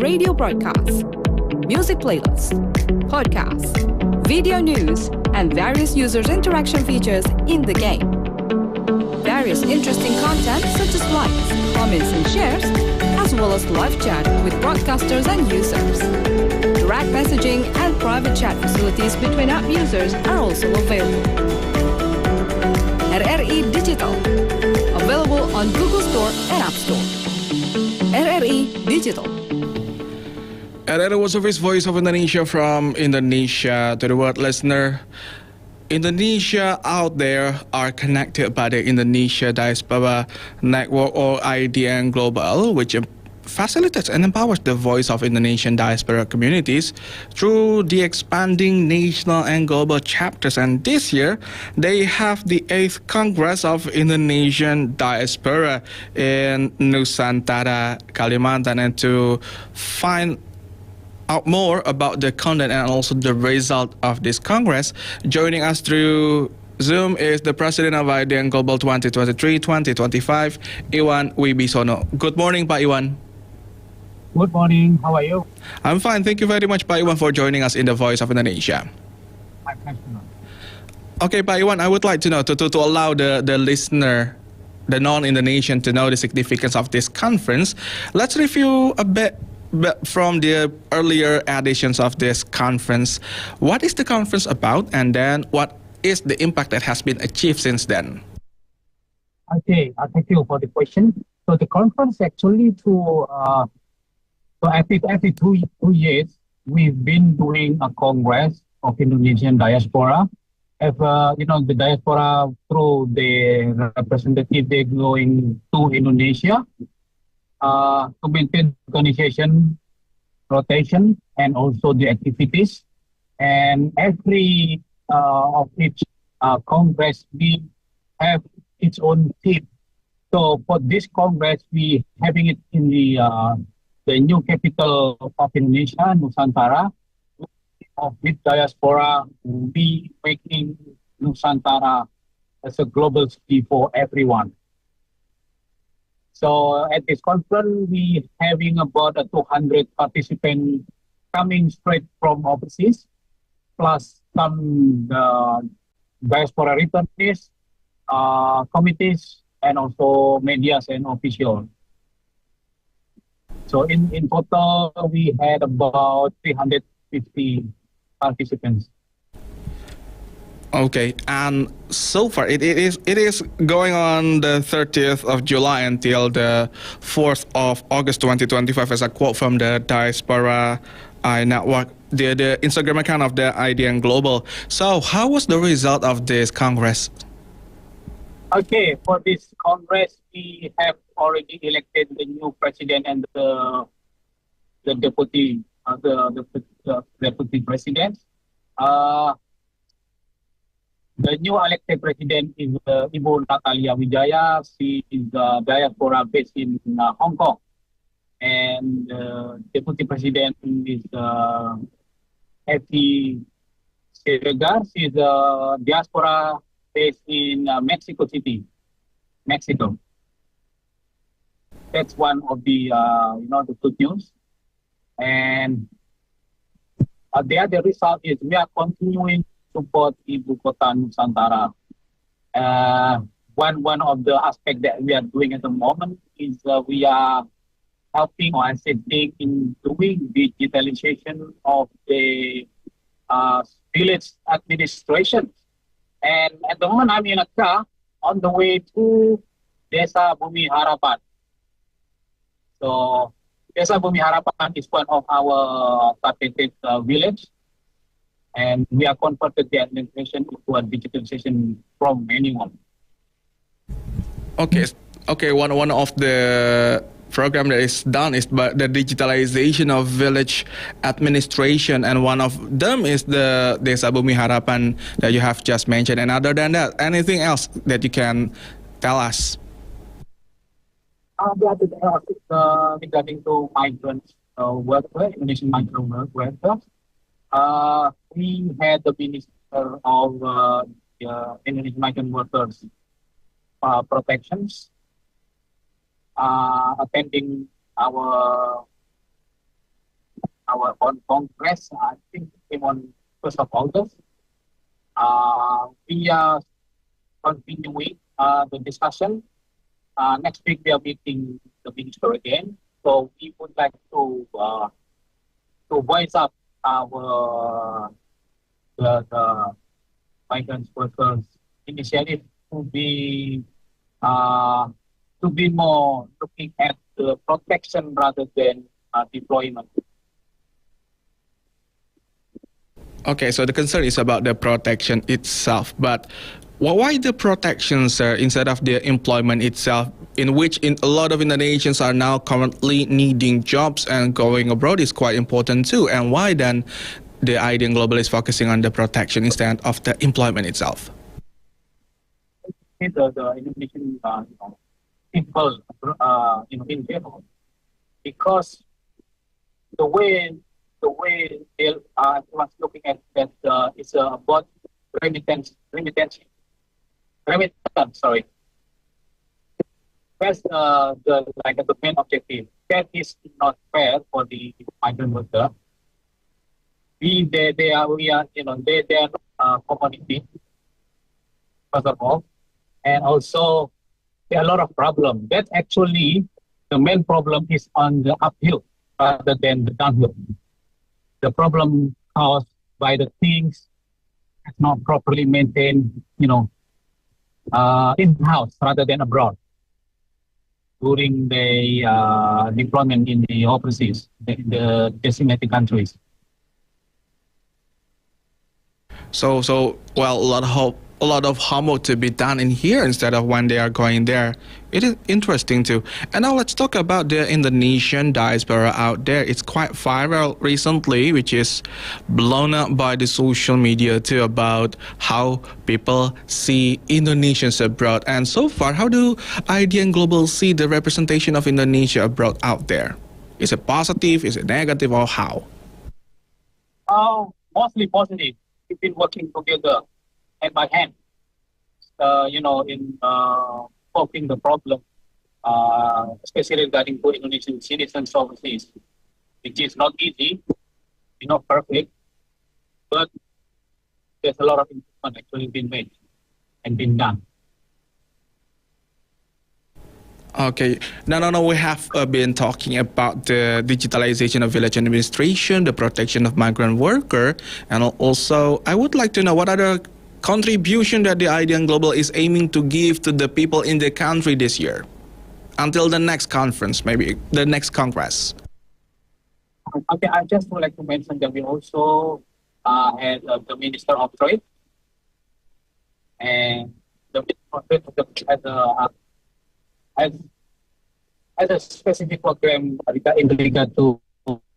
radio broadcasts, music playlists, podcasts, video news, and various users' interaction features in the game. Various interesting content such as likes, comments, and shares, as well as live chat with broadcasters and users. Direct messaging and private chat facilities between app users are also available. RRI Digital, available on Google Store and App Store. RRI Digital. RRI World Service, Voice of Indonesia from Indonesia to the world listener. Indonesia out there are connected by the Indonesia Diaspora Network or IDN Global, which facilitates and empowers the voice of Indonesian diaspora communities through the expanding national and global chapters. And this year, they have the 8th Congress of Indonesian Diaspora in Nusantara, Kalimantan. And to find out more about the content and also the result of this Congress, joining us through Zoom is the President of IDN Global 2023-2025, Iwan Wibisono. Good morning, Pak Iwan. Good morning. How are you? I'm fine. Thank you very much, Pak Iwan, for joining us in the Voice of Indonesia. My pleasure. Okay, Pak Iwan, I would like to know, to allow the listener, the non-Indonesian, to know the significance of this conference, let's review a bit from the earlier editions of this conference. What is the conference about, and then what is the impact that has been achieved since then? Okay, thank you for the question. So the conference actually so every two years, we've been doing a Congress of Indonesian diaspora. The diaspora through the representative, they're going to Indonesia to maintain organization, rotation, and also the activities. And every of each Congress, we have its own theme. So for this Congress, we having it in the new capital of Indonesia, Nusantara. With diaspora, we making Nusantara as a global city for everyone. So at this conference, we having about 200 participants coming straight from overseas, plus some diaspora returnees, committees, and also medias and officials. So in total, we had about 350 participants. Okay, and so far it is going on the 30th of July until the 4th of August 2025, as a quote from the Diaspora Network, the Instagram account of the IDN Global. So how was the result of this Congress? Okay, for this Congress, we have already elected the new president and the deputy president. The new elected president is Ibu Natalia Wijaya. She is diaspora based in Hong Kong, and deputy president is Eti Seregar. She is diaspora based in Mexico City, Mexico. That's one of the the good news. And the other result is we are continuing to support Ibu Kota Nusantara. One of the aspects that we are doing at the moment is we are helping or assisting in doing digitalization of the village administration. And at the moment, I'm in a car on the way to Desa Bumi Harapan. So Desa Bumi Harapan is one of our targeted village, and we are converted the administration into a digitalization from anyone. Okay. One of the program that is done is the digitalization of village administration, and one of them is the Desa Bumi Harapan that you have just mentioned. And other than that, anything else that you can tell us? The other thing is regarding to migrants workers, Indonesian migrant workers. We had the Minister of Indonesian migrant workers protections attending our our own Congress. I think it came on 1st of August. We are continuing the discussion. Next week we are meeting the minister again. So we would like to voice up our the migrants workers initiative to be more looking at the protection rather than deployment. Okay, so the concern is about the protection itself, but why the protection, sir, instead of the employment itself, in which a lot of Indonesians are now currently needing jobs and going abroad is quite important too, and why then the idea global is focusing on the protection instead of the employment itself? The Indonesian people, in general, because the way they was looking at that is about remittance. Sorry. That's the main objective. That is not fair for the migrant worker. They are commodity, first of all, and also there are a lot of problems. That actually the main problem is on the uphill rather than the downhill. The problem caused by the things that's not properly maintained, in-house rather than abroad during the deployment in the overseas, the designated countries. So well, a lot of homework to be done in here instead of when they are going there. It is interesting too. And now let's talk about the Indonesian diaspora out there. It's quite viral recently, which is blown up by the social media too, about how people see Indonesians abroad. And so far, how do ID and Global see the representation of Indonesia abroad out there? Is it positive? Is it negative, or how? Mostly positive. We've been working together hand by hand, in solving the problem, especially regarding to Indonesian citizens overseas, which is not easy, not perfect, but there's a lot of improvement actually been made and been done. Okay. Now, we have been talking about the digitalization of village administration, the protection of migrant worker, and also I would like to know what other contribution that the ID and Global is aiming to give to the people in the country this year, until the next conference, maybe the next Congress. Okay, I just would like to mention that we also had the Minister of Trade, and the Minister of Trade as a specific program in regard to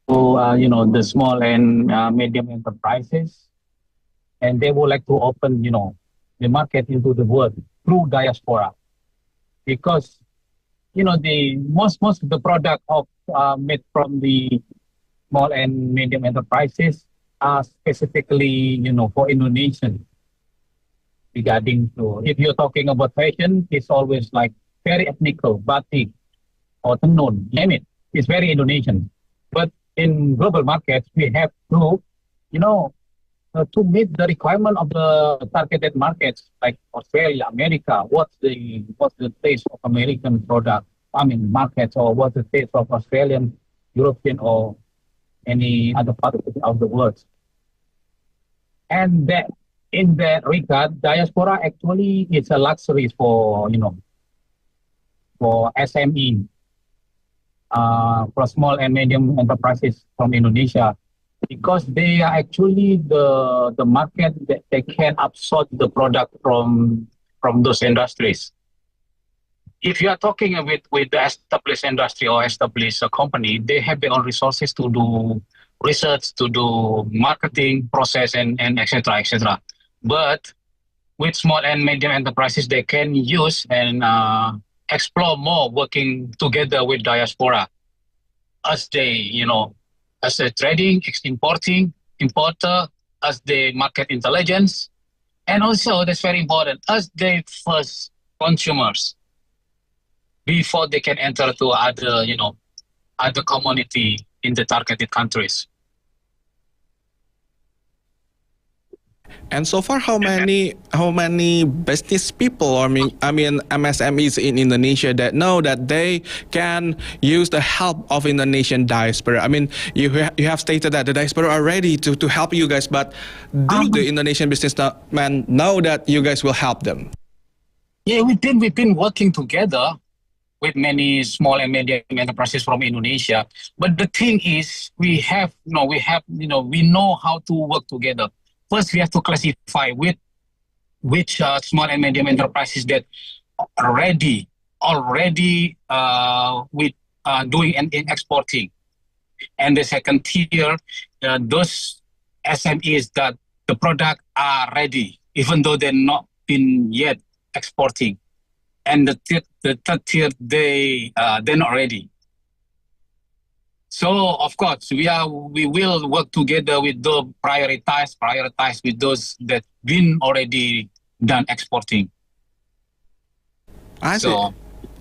the small and medium enterprises, and they would like to open the market into the world through diaspora, because the most of the product of made from the small and medium enterprises are specifically for Indonesian. Regarding to, if you're talking about fashion, it's always like very ethnical, batik or tenun, name it. It's very Indonesian. But in global markets, we have to, to meet the requirement of the targeted markets like Australia, America. What's the taste of American product? Markets, or what's the taste of Australian, European, or any other part of the world? And that in that regard, diaspora actually is a luxury for for SME, for small and medium enterprises from Indonesia, because they are actually the market that they can absorb the product from those industries. If you are talking with the established industry or established company, they have their own resources to do research, to do marketing process, and etc. etc. But with small and medium enterprises, they can use and explore more working together with diaspora as they, as a trading, importing, importer, as the market intelligence, and also that's very important, as the first consumers before they can enter to other, other community in the targeted countries. And so far, how many business people, or I mean MSMEs in Indonesia that know that they can use the help of Indonesian diaspora? I mean, you have stated that the diaspora are ready to help you guys, but do the Indonesian businessmen know that you guys will help them? Yeah, we've been working together with many small and medium enterprises from Indonesia. But the thing is, we know how to work together. First, we have to classify which small and medium enterprises that are already with doing and in exporting. And the second tier, those SMEs that the product are ready, even though they're not been yet exporting. And the third tier, they're not ready. So of course we will work together with the prioritize with those that been already done exporting. I see.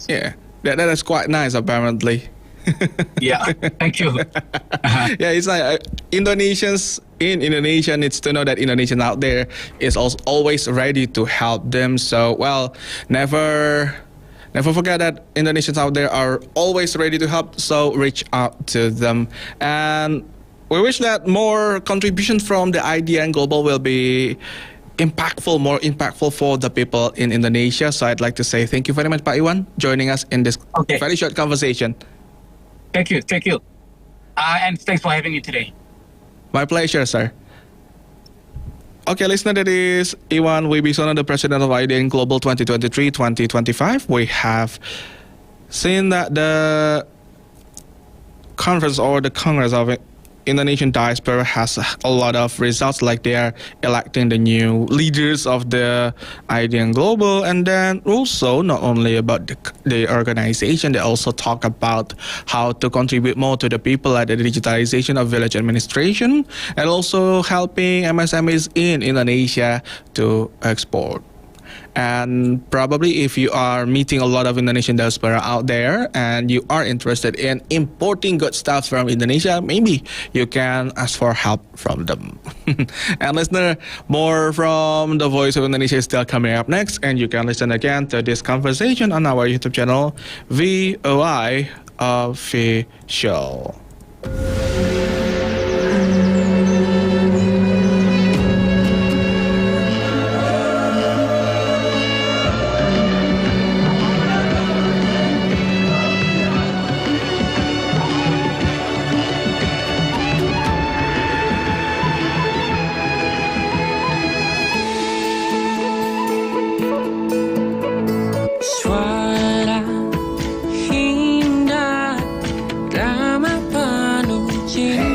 Yeah, that is quite nice apparently. Yeah, thank you. Yeah, it's like Indonesians in Indonesia needs to know that Indonesian out there is also always ready to help them. So, well, never forget that Indonesians out there are always ready to help. So reach out to them, and we wish that more contribution from the idea and global will be more impactful for the people in Indonesia. So I'd like to say thank you very much, Pak Iwan, joining us in this very short conversation. Thank you. And thanks for having me today. My pleasure, sir. Okay, listener, that is Iwan Wibisono, the president of Idea in Global 2023-2025. We have seen that the conference or the Congress of Indonesian diaspora has a lot of results, like they are electing the new leaders of the Idea and Global, and then also not only about the organization, they also talk about how to contribute more to the people, like the digitalization of village administration, and also helping MSMEs in Indonesia to export. And probably if you are meeting a lot of Indonesian diaspora out there and you are interested in importing good stuff from Indonesia, maybe you can ask for help from them. And listener, more from the Voice of Indonesia is still coming up next, and you can listen again to this conversation on our YouTube channel, VOI Official. Suara indah, drama penuh cinta.